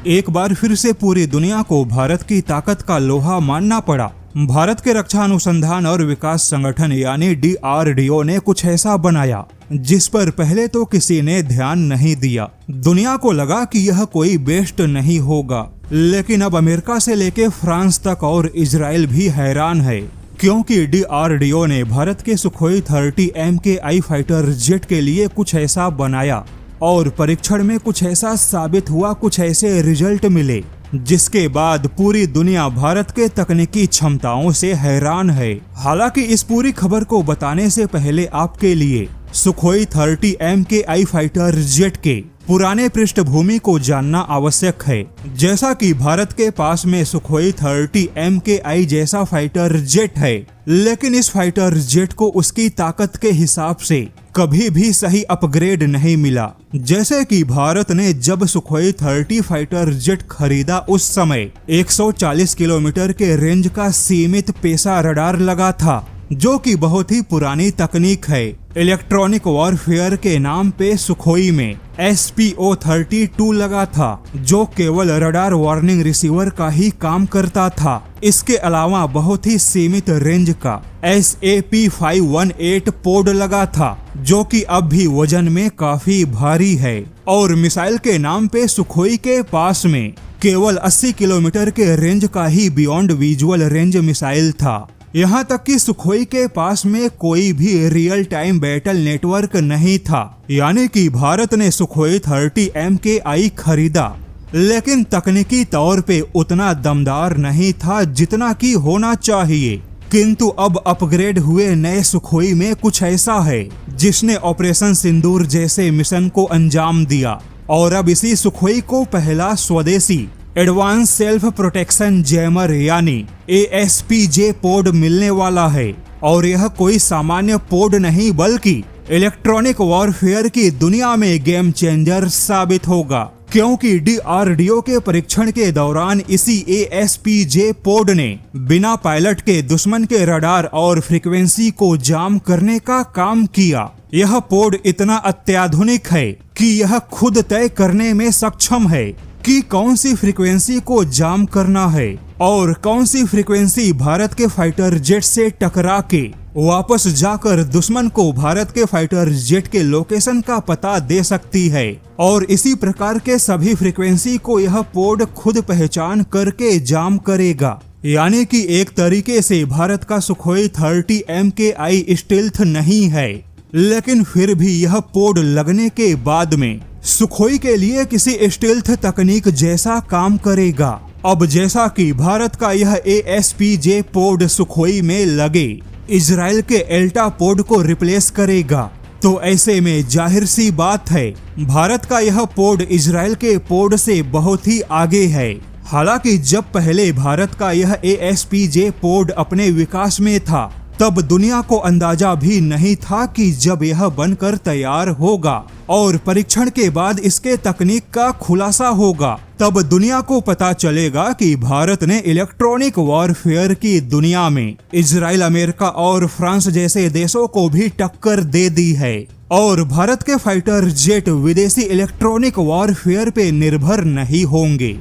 एक बार फिर से पूरी दुनिया को भारत की ताकत का लोहा मानना पड़ा। भारत के रक्षा अनुसंधान और विकास संगठन यानी DRDO ने कुछ ऐसा बनाया जिस पर पहले तो किसी ने ध्यान नहीं दिया। दुनिया को लगा कि यह कोई बेस्ट नहीं होगा, लेकिन अब अमेरिका से लेके फ्रांस तक और इजराइल भी हैरान है, क्योंकि DRDO ने भारत के सुखोई 30 MKI फाइटर जेट के लिए कुछ ऐसा बनाया और परीक्षण में कुछ ऐसा साबित हुआ, कुछ ऐसे रिजल्ट मिले जिसके बाद पूरी दुनिया भारत के तकनीकी क्षमताओं से हैरान है। हालांकि इस पूरी खबर को बताने से पहले आपके लिए सुखोई 30 MKI फाइटर जेट के पुराने पृष्ठभूमि को जानना आवश्यक है। जैसा कि भारत के पास में सुखोई 30 MKI जैसा फाइटर जेट है, लेकिन इस फाइटर जेट को उसकी ताकत के हिसाब से कभी भी सही अपग्रेड नहीं मिला। जैसे कि भारत ने जब सुखोई 30 फाइटर जेट खरीदा उस समय 140 किलोमीटर के रेंज का सीमित पेसा रडार लगा था, जो कि बहुत ही पुरानी तकनीक है। इलेक्ट्रॉनिक वॉरफेयर के नाम पे सुखोई में SPO-32 लगा था, जो केवल रडार वार्निंग रिसीवर का ही काम करता था। इसके अलावा बहुत ही सीमित रेंज का SAP-518 पोड लगा था, जो कि अब भी वजन में काफी भारी है। और मिसाइल के नाम पे सुखोई के पास में केवल 80 किलोमीटर के रेंज का ही बियॉन्ड विजुअल रेंज मिसाइल था। यहाँ तक कि सुखोई के पास में कोई भी रियल टाइम बैटल नेटवर्क नहीं था। यानी कि भारत ने सुखोई 30 MKI खरीदा, लेकिन तकनीकी तौर पे उतना दमदार नहीं था जितना कि होना चाहिए। किंतु अब अपग्रेड हुए नए सुखोई में कुछ ऐसा है जिसने ऑपरेशन सिंदूर जैसे मिशन को अंजाम दिया। और अब इसी सुखोई को पहला स्वदेशी एडवांस सेल्फ प्रोटेक्शन जैमर यानी ASPJ पोड मिलने वाला है। और यह कोई सामान्य पोड नहीं, बल्कि इलेक्ट्रॉनिक वॉरफेयर की दुनिया में गेम चेंजर साबित होगा, क्योंकि DRDO के परीक्षण के दौरान इसी ASPJ पोड ने बिना पायलट के दुश्मन के रडार और फ्रीक्वेंसी को जाम करने का काम किया। यह पोड इतना अत्याधुनिक है कि यह खुद तय करने में सक्षम है कि कौन सी फ्रीक्वेंसी को जाम करना है और कौन सी फ्रीक्वेंसी भारत के फाइटर जेट से टकरा के वापस जाकर दुश्मन को भारत के फाइटर जेट के लोकेशन का पता दे सकती है। और इसी प्रकार के सभी फ्रीक्वेंसी को यह पोड खुद पहचान करके जाम करेगा। यानी कि एक तरीके से भारत का सुखोई 30 MKI स्टील्थ नहीं है, लेकिन फिर भी यह पोड लगने के बाद में सुखोई के लिए किसी स्टील्थ तकनीक जैसा काम करेगा। अब जैसा कि भारत का यह ASPJ पोड सुखोई में लगे इजराइल के एल्टा पोड को रिप्लेस करेगा, तो ऐसे में जाहिर सी बात है भारत का यह पोड इजराइल के पोड से बहुत ही आगे है। हालांकि जब पहले भारत का यह ASPJ पोड अपने विकास में था, तब दुनिया को अंदाजा भी नहीं था कि जब यह बनकर तैयार होगा और परीक्षण के बाद इसके तकनीक का खुलासा होगा, तब दुनिया को पता चलेगा कि भारत ने इलेक्ट्रॉनिक वॉरफेयर की दुनिया में इजराइल, अमेरिका और फ्रांस जैसे देशों को भी टक्कर दे दी है। और भारत के फाइटर जेट विदेशी इलेक्ट्रॉनिक वॉरफेयर पे निर्भर नहीं होंगे।